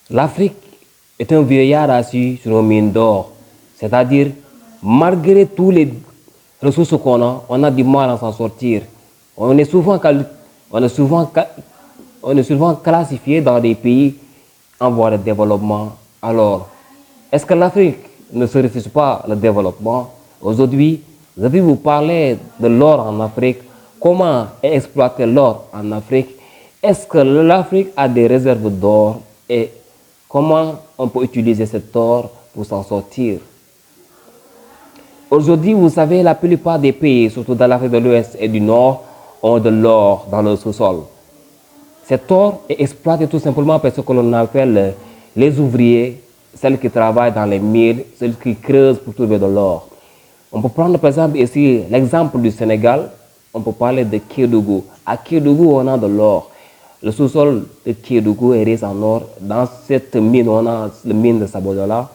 L'Afrique est un vieillard assis sur une mine d'or. C'est-à-dire, malgré tous les ressources qu'on a, on a du mal à s'en sortir. On est souvent, on est souvent, on est souvent classifié dans des pays en voie de développement. Alors, est-ce que l'Afrique ne se refuse pas le développement? Aujourd'hui, je vais vous parler de l'or en Afrique. Comment exploiter l'or en Afrique? Est-ce que l'Afrique a des réserves d'or et comment on peut utiliser cet or pour s'en sortir? Aujourd'hui, vous savez, la plupart des pays, surtout dans l'Afrique de l'Ouest et du Nord, ont de l'or dans le sous-sol. Cet or est exploité tout simplement par ce que l'on appelle les ouvriers, celles qui travaillent dans les mines, celles qui creusent pour trouver de l'or. On peut prendre par exemple ici l'exemple du Sénégal, on peut parler de Kédougou. À Kédougou, on a de l'or. Le sous-sol de Kédougou est riche en or. Dans cette mine, on a la mine de Sabodala.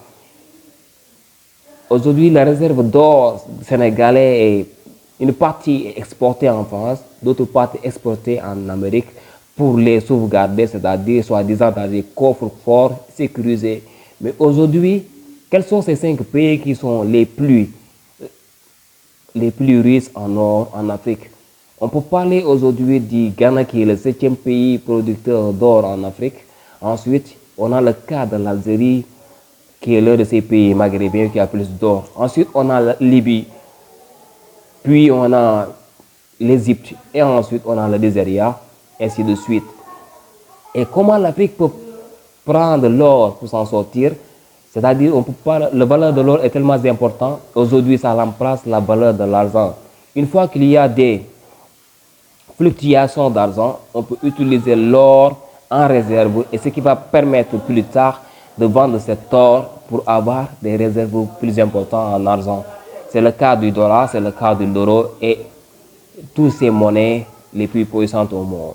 Aujourd'hui, la réserve d'or sénégalais est une partie exportée en France, d'autres parties exportées en Amérique pour les sauvegarder, c'est-à-dire soi-disant dans des coffres forts sécurisés. Mais aujourd'hui, quels sont ces 5 pays qui sont les plus riches en or en Afrique? On peut parler aujourd'hui du Ghana qui est le 7e pays producteur d'or en Afrique. Ensuite, on a le cas de l'Algérie qui est l'un de ces pays maghrébins qui a plus d'or. Ensuite, on a la Libye, puis on a l'Égypte et ensuite on a le Nigeria, ainsi de suite. Et comment l'Afrique peut prendre l'or pour s'en sortir? C'est-à-dire, la valeur de l'or est tellement importante. Aujourd'hui, ça remplace la valeur de l'argent. Une fois qu'il y a des fluctuations d'argent, on peut utiliser l'or en réserve et ce qui va permettre plus tard de vendre cet or pour avoir des réserves plus importantes en argent. C'est le cas du dollar, c'est le cas de l'euro et toutes ces monnaies les plus puissantes au monde.